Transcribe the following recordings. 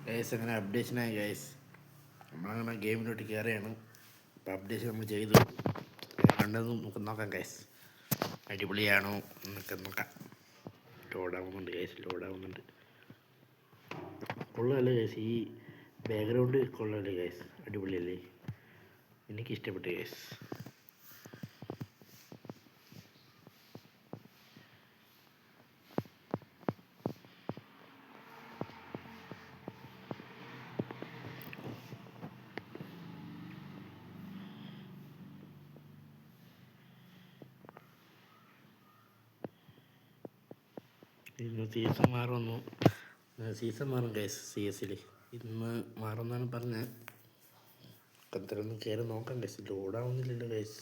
Guys അങ്ങനെ അപ്ഡേഷനായി guys. നമ്മളങ്ങനെ ഗെയിമിലോട്ട് കയറിയാണ്. ഇപ്പം അപ്ഡേഷൻ നമ്മൾ ചെയ്തു. കണ്ടതും നമുക്ക് നോക്കാം ഗൈസ്. അടിപൊളിയാണോ എന്നൊക്കെ നോക്കാം. ലോഡാവുന്നുണ്ട് ഗൈസ്, ലോഡാവുന്നുണ്ട്. കൊള്ളാമല്ലേ ഗൈസ്, ഈ ബാക്ക്ഗ്രൗണ്ട് കൊള്ളാമല്ലേ ഗൈസ്, അടിപൊളിയല്ലേ, എനിക്കിഷ്ടപ്പെട്ടു ഗൈസ്. ഇന്ന് സീസൺ മാറുന്നു, സീസൺ മാറും ഗൈസ്. CS ഇന്ന് മാറുമെന്നാണ് പറഞ്ഞത്. അത്രയൊന്നും കയറി നോക്കാം ഗൈസ്, ലോഡാവുന്നില്ലല്ലോ ഗൈസ്.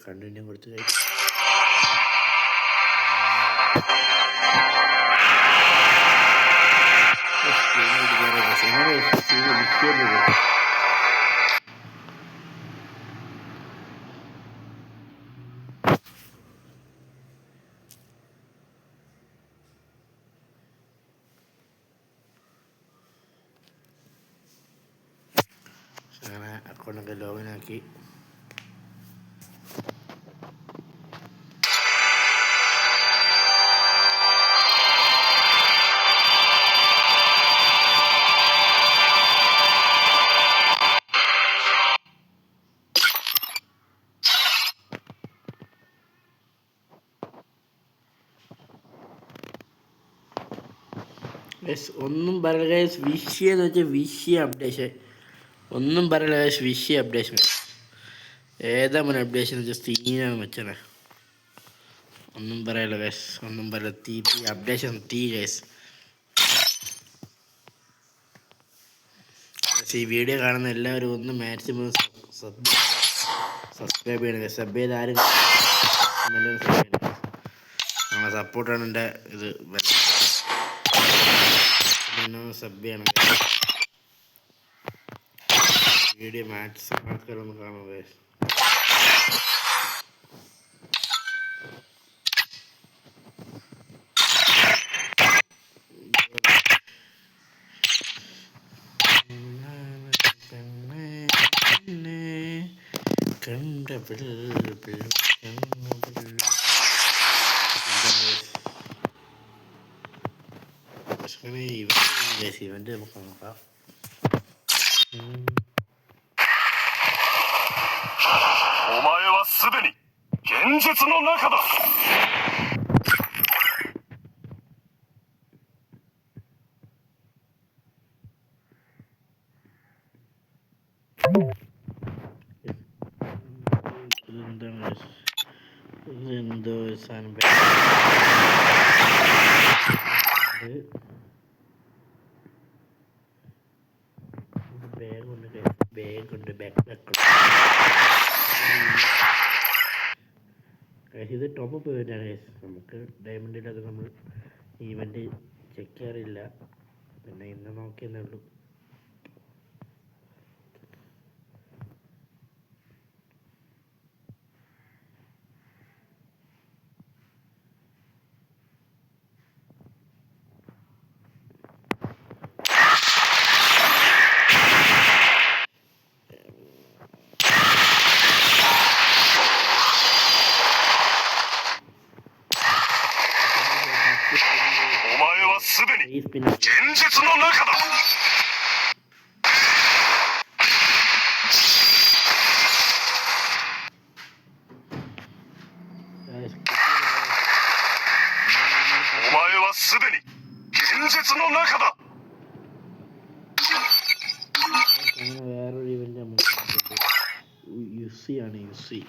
കണ്ടിന്യൂ കൊടുത്ത് ഗൈസ്. അങ്ങനെ അക്കൗണ്ടൊക്കെ ലോഗിനാക്കി. ഒന്നും പറയില്ല ഗൈസ്, വിഷയെന്ന് വെച്ചാൽ വിഷയ അപ്ഡേഷൻ. ഒന്നും പറയില്ല ഗൈസ്, വിഷയ അപ്ഡേഷൻ. ഏതാ മോനെ അപ്ഡേഷൻ എന്ന് വെച്ചാൽ സീനാണ് വെച്ചാൽ. ഒന്നും പറയില്ല ഗൈസ്, ഒന്നും പറയില്ല. തീ അപ്ഡേഷൻ തീ ഗൈസ്. ഈ വീഡിയോ കാണുന്ന എല്ലാവരും ഒന്ന് മാക്സിമം സബ്സ്ക്രൈബ് ചെയ്യണം ഗൈസ്. സബ് ചെയ്ത് ആരും നമ്മളെ സപ്പോർട്ടാണ് എൻ്റെ ഇത്. സബ് ചെയ്യണം വീഡിയോ മാക്സിമം ആൾക്കാരൊന്ന് കാണും ഗൈസ്. ഇവന്റ് നമുക്ക് നോക്കാം. എന്തോ സാധനം ബാഗുണ്ട്, ഇത് ടോപ്പ് ഇവൻ്റാണ് ഗൈസ്. നമുക്ക് ഡയമണ്ടിലൊക്കെ നമ്മൾ ഈവൻ്റ് ചെക്ക് ചെയ്യാറില്ല, പിന്നെ ഇന്ന് നോക്കിയെന്നേ ഉള്ളൂ. വേറൊരു ഇവന്റ് യുസിയാണ്. യുസി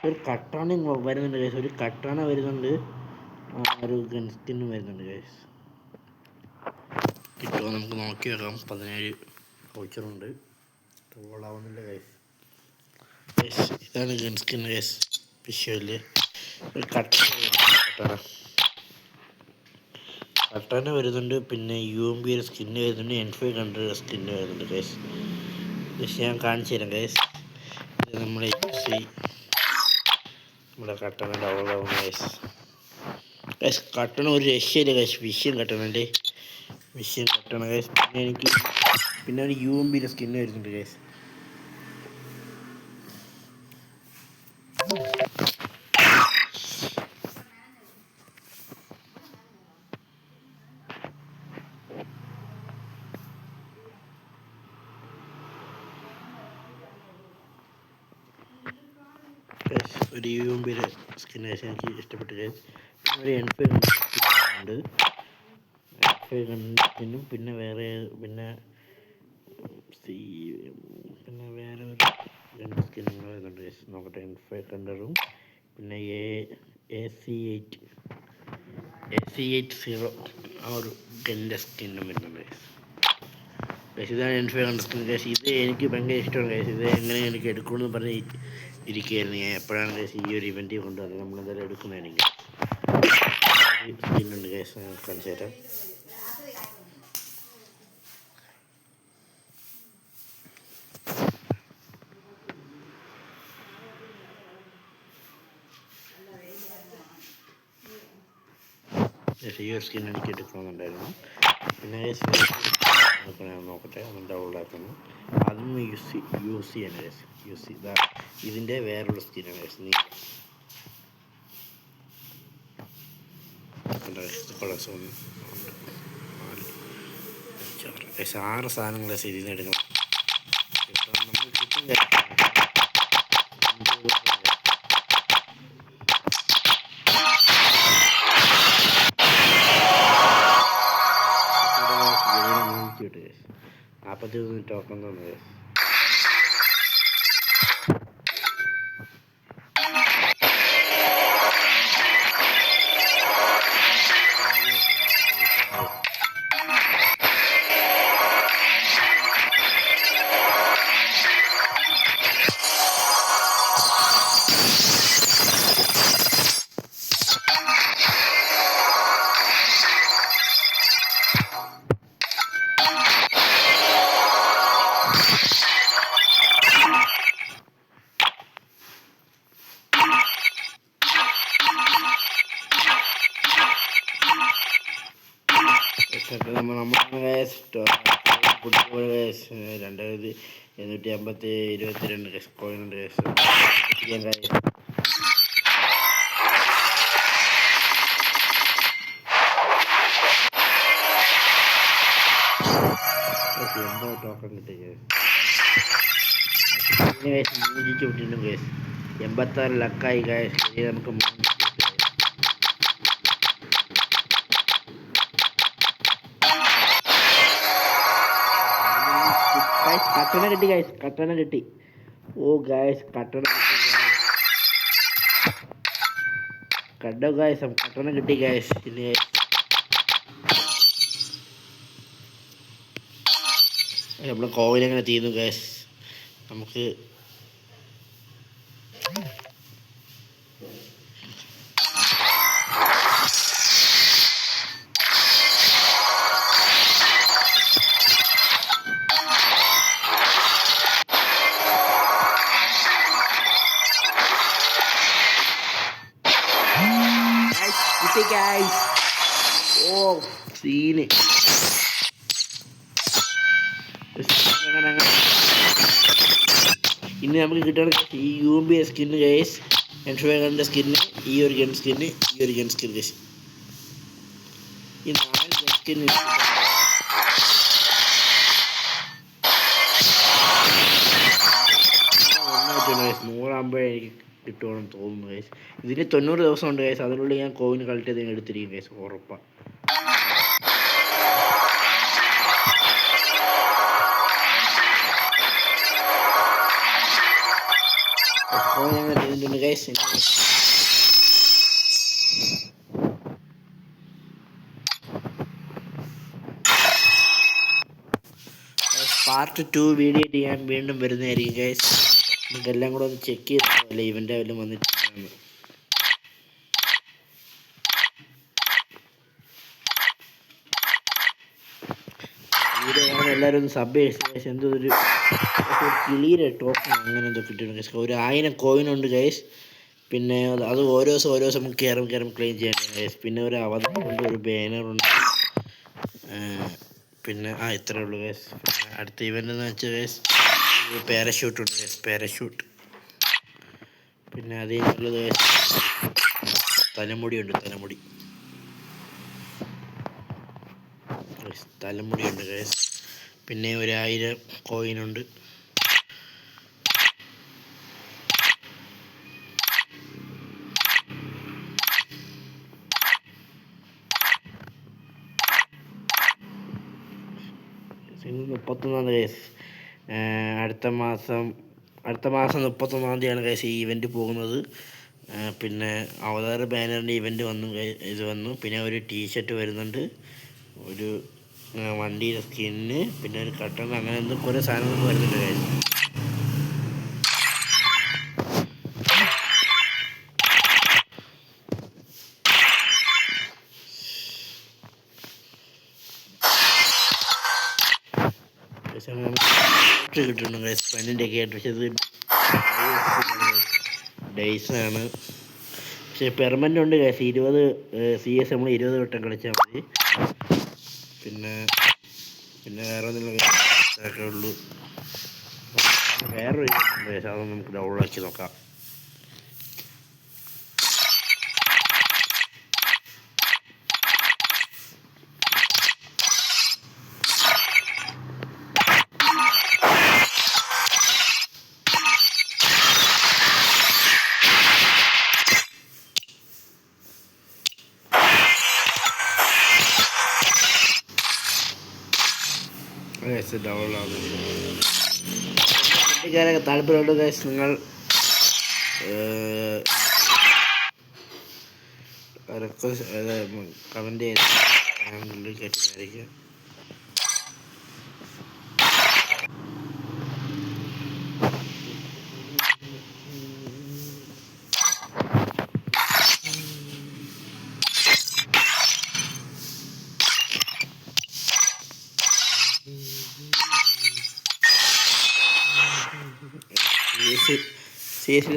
ഒരു കട്ടാണ വരുന്നുണ്ട് ഗൈസ്, ഒരു കട്ടാണ വരുന്നുണ്ട്, ഒരു ഗൺ സ്കിന്നും വരുന്നുണ്ട് ഗൈസ്. കിട്ടുമോ നമുക്ക് നോക്കി വെക്കാം. 17 വൗച്ചറുണ്ട്. ട്രോളാവുന്നില്ല ഗൈസ്. ഇതാണ് ഗൺ സ്കിൻ ഗൈസ്. വിഷ്വല് ഒരു കട്ടാണ കട്ടന വരുന്നുണ്ട്, പിന്നെ UMB സ്കിന്ന് വരുന്നുണ്ട്, N500 സ്കിന്ന് വരുന്നുണ്ട് ഗൈസ്. ജസ്റ്റ് ഞാൻ കാണിച്ചു തരാം ഗൈസ്. ഇത് നമ്മുടെ നമ്മുടെ കട്ടന ഡൗൺലോഡ് ആവുന്ന ഗൈസ്. ഗൈസ് കട്ടണ ഒരു രക്ഷയില്ല ഗൈസ്. വിഷയം കട്ടണൻ്റെ വിഷയം കട്ടണ ഗൈസ്. പിന്നെ ഒരു UMB സ്കിന്ന് വരുന്നുണ്ട് ഗൈസ്. ഒരു UMB സ്കിന്ന് എനിക്ക് ഇഷ്ടപ്പെട്ടു ഗൈസ്. ഒരു N500 സ്കിന്നുണ്ട്. N500 പിന്നെ വേറെ പിന്നെ വേറെ ഒരു രണ്ട് സ്കിന്നുകൾ വരുന്നുണ്ട് ഗൈസ്. നോക്കട്ടെ. N500 പിന്നെ AC80 ആ ഒരു ഗൻ്റെ സ്കിന്നും വരുന്നുണ്ട് ഗൈസ്. ഇതാണ് N500 സ്കിൻ ഗൈസ്. ഇത് എനിക്ക് ഭയങ്കര ഇഷ്ടമാണ് ഗൈസ്. ഇത് എങ്ങനെ എനിക്ക് എടുക്കണമെന്ന് പറഞ്ഞ് ഇരിക്കുകയായിരുന്നു ഞാൻ. എപ്പോഴാണ് ഗൈസ് ഈ ഒരു ഇവൻറ്റ് കൊണ്ടുവന്നത്, നമ്മളെന്തായാലും എടുക്കുന്നതാണെങ്കിൽ. സ്കിന്നുണ്ട് ഗൈസ്, കാണിച്ചു തരാം. ഈ ഒരു സ്കിൻ എനിക്ക് എടുക്കണമെന്നുണ്ടായിരുന്നു. പിന്നെ നോക്കട്ടെ, ഒന്ന് ഡൗൺലോഡ് ആക്കുന്നു. അതും യൂസ് ചെയ്യണം ഗൈസ്. ഇതിൻ്റെ വേറൊരു സ്കിന്നാണ് ഗൈസ്. ഗൈസ് 6 സാധനങ്ങൾ ഗൈസ് ഇതിൽ നിന്ന് എടുക്കണം. നമ്മൾ കിട്ടും ഗൈസ്. ഗൈസ് 41 ടോക്കൺ തന്നെ ഗൈസ്. ഫുട്ബോൾ കേസ് 2252 കേസ് കോയിനുണ്ട് കേസ്. ടോക്കൺ കിട്ടിയ കേസ് 3 കേസ് 86 ലക്കായി കേസ്. നമുക്ക് കട്ടണ കിട്ടി ഗൈസ്. കട്ടണ കിട്ടി. ഓ ഗൈസ് കട്ടണ കിട്ടി. കണ്ടോ ഗൈസ്, കട്ടണ കിട്ടി ഗൈസ്. ഇനി നമ്മളെ കോവിൽ എങ്ങനെ തീർന്നു ഗൈസ്. നമുക്ക് guys. Oh, sini. ini നമുക്ക് കിട്ടുന്ന ഈ UMB skin guys. N500 skin, ഈ ഒരു ഗൺ സ്കിന്ന്, ഈ ഒരു ഗൺ സ്കിൻ ഗൈസ്. ഈ 4 ഗൺ സ്കിന്ന് 100 എനിക്ക് കിട്ടുമെന്ന് തോന്നുന്നു ഗൈസ്. ഇതിന് 90 ദിവസം ഉണ്ട് ഗൈസ്. അതിനുള്ളിൽ ഞാൻ കോവിന് കളക്ട് ചെയ്ത് എടുത്തിരിക്കും ഗൈസ്, ഉറപ്പാണ്. ഗൈസ് പാർട്ട് 2 വീഡിയോ ചെയ്യാൻ വീണ്ടും വരുന്നതായിരിക്കും ഗൈസ്. നമുക്കെല്ലാം കൂടെ ഒന്ന് ചെക്ക് ചെയ്തല്ലേ ഇവൻ്റെ വല്ലതും വന്നിട്ടുണ്ടെന്ന്. വീഡിയോ കാണാൻ എല്ലാവരും ഒന്ന് സബ് ഗൈസ്. എന്തോ ഒരു കിളിയുടെ ടോക്കൺ അങ്ങനെ എന്തോ കിട്ടിയിട്ടുണ്ട് ഗൈസ്. ഒരു 1000 കോയിനുണ്ട് ഗൈസ്. പിന്നെ അത് ഓരോ ദിവസം നമുക്ക് കയറും ക്ലെയിം ചെയ്യേണ്ടത് ഗൈസ്. പിന്നെ ഒരു അവതാരമുണ്ട്, ഒരു ബാനറുണ്ട്. പിന്നെ ഇത്രേ ഉള്ളൂ ഗൈസ്. അടുത്ത ഇവൻ്റ് എന്ന് വെച്ചാൽ ഗൈസ് പാരഷൂട്ട് ഉണ്ട് ഗൈസ്. പാരഷൂട്ട് പിന്നെ അതേപോലെ ഗൈസ് തലമുടിയുണ്ട്. തലമുടിയുണ്ട് ഗൈസ്. പിന്നെ ഒരു 1000 കോയിനുണ്ട്. ഇന്ന് 31 ഗൈസ്. അടുത്ത മാസം 31 ഗൈസ് ഈ ഇവൻ്റ് പോകുന്നത്. പിന്നെ അവതാര ബാനറിൻ്റെ ഇവൻ്റ് വന്നു. പിന്നെ ഒരു ടീഷർട്ട് വരുന്നുണ്ട്, ഒരു വണ്ടിയുടെ സ്കിന്ന്, പിന്നെ ഒരു കട്ടൺ, അങ്ങനെ എന്തോ കുറേ സാധനങ്ങൾ വരുന്നുണ്ട് ഗൈസ്. കിട്ടുന്നു ഗൈസ്. പെണ്ണിൻ്റെ ഒക്കെ ആയിട്ട്. പക്ഷെ ഇത് ഡേയ്സാണ്. പക്ഷെ പെർമനൻ്റ് ഉണ്ട് ഗൈസ്. 20 CS നമ്മൾ 20 വട്ടം കളിച്ചാൽ മതി. പിന്നെ വേറെ ഒന്നും ഉള്ളൂ. വേറൊരു ഗൈസ്, അതൊന്നും നമുക്ക് ഡൗൺലോഡ് ആക്കി നോക്കാം. താല്പര്യമുണ്ട് ഗൈസ്. നിങ്ങൾ കമൻറ്റ് ചെയ്ത് കേട്ടിരിക്കും.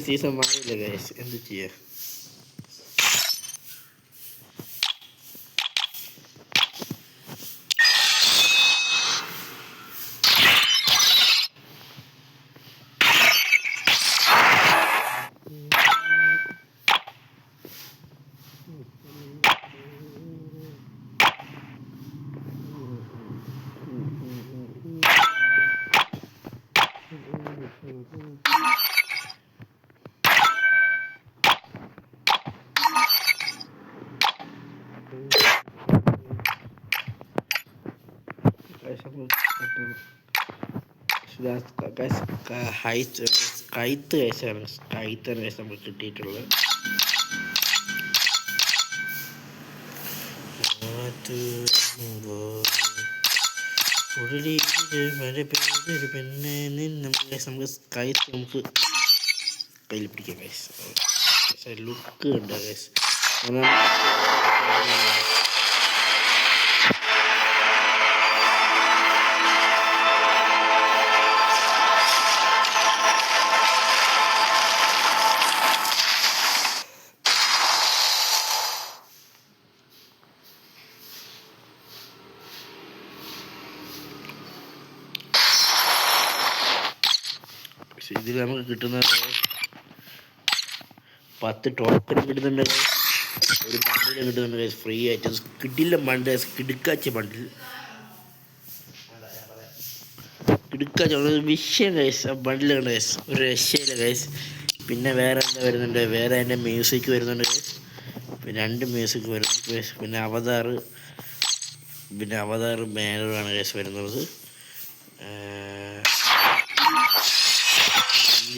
സീസൺ മാറിയില്ല ഗൈസ്, എന്ത് ചെയ്യാ. കൈത്ത് കേസാണ് നമുക്ക് കിട്ടിയിട്ടുള്ളത്. മഴ പെയ്തൊരു പെണ്ണെ നമുക്ക് കൈത്ത് നമുക്ക് കയ്യിൽ പിടിക്കാം ഗൈസ്. ലുക്ക് ഉണ്ട് ഗൈസ്. ഇതിൽ നമുക്ക് കിട്ടുന്ന 10 ടോക്കൺ കിട്ടുന്നുണ്ട്, ഒരു ബണ്ടിൽ കിട്ടുന്നുണ്ട് ഫ്രീ ആയിട്ട്. കിട്ടില്ല ബണ്ടിൽ, കിടുക്കാച്ച ബണ്ടിൽ, വിഷയം ഗൈസ്. ആ ബണ്ടിൽ കണ്ട ഗൈസ്, ഒരു രക്ഷയില്ല ഗൈസ്. പിന്നെ വേറെ എന്താ വരുന്നുണ്ട്, വേറെ എൻ്റെ മ്യൂസിക് വരുന്നുണ്ട് ഗൈസ്. പിന്നെ 2 മ്യൂസിക് വരുന്നുണ്ട് ഗൈസ്. പിന്നെ അവതാർ ബാനറാണ് ഗൈസ് വരുന്നത്.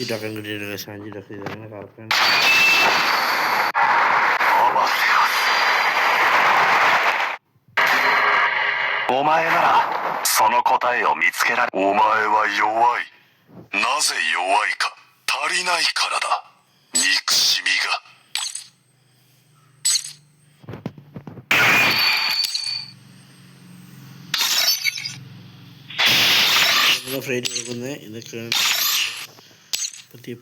5 ടോക്കൺ കിട്ടിയിട്ടുണ്ട് ഗൈസ്. 5 ടോക്കൺ ഇതാണ് കറക്റ്റാണ്.お前ならその答えを見つけられ。お前は弱い。なぜ弱いか。足りないからだ。憎しみが。ഫ്രൈറ്റ് കൊടുക്കുന്നത്. ഇതൊക്കെയാണ് പതിയെ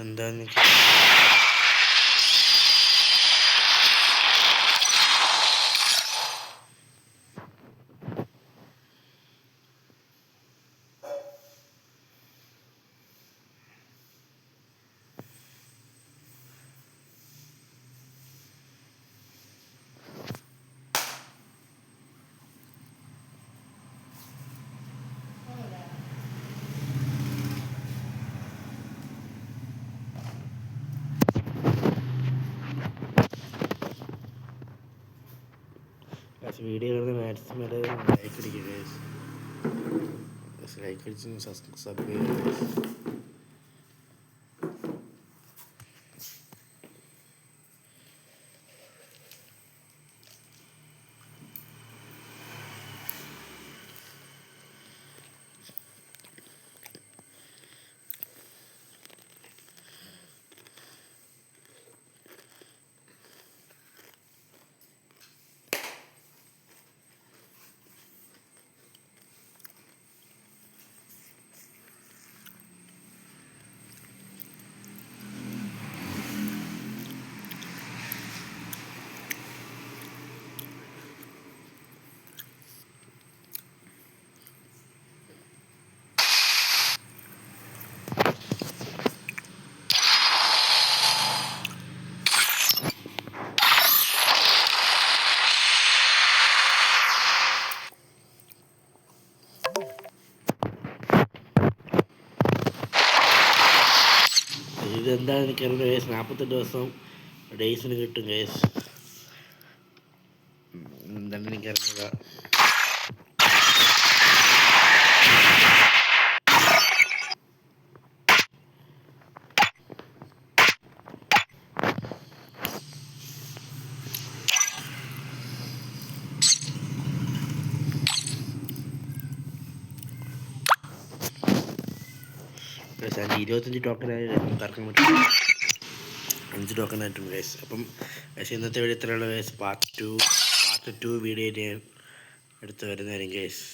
എന്താന്ന് വീഡിയോ കാണുന്ന മാക്സിമം ലൈക്ക് അടിക്കുക ഗൈസ്. ലൈക്ക് അടിച്ച് സബ് ചെയ്യുക ഗൈസ്. ഇതെന്താണെന്ന് എനിക്കറിയില്ല ഗൈസ്. 48 ദിവസം ഡേയ്സിന് കിട്ടും ഗൈസ്. എന്താണെന്ന് എനിക്കറിയില്ല. ഗൈസ് 25 ടോക്കനായി തർക്കം പറ്റും. 5 ടോക്കണായിട്ടുണ്ട് ഗൈസ്. അപ്പം ഗൈസ് ഇന്നത്തെ വീഡിയോ ഇത്രയുള്ള ഗൈസ്. പാർട്ട് 2 വീഡിയോ ഞാൻ എടുത്ത് വരുന്നതായിരിക്കും ഗൈസ്.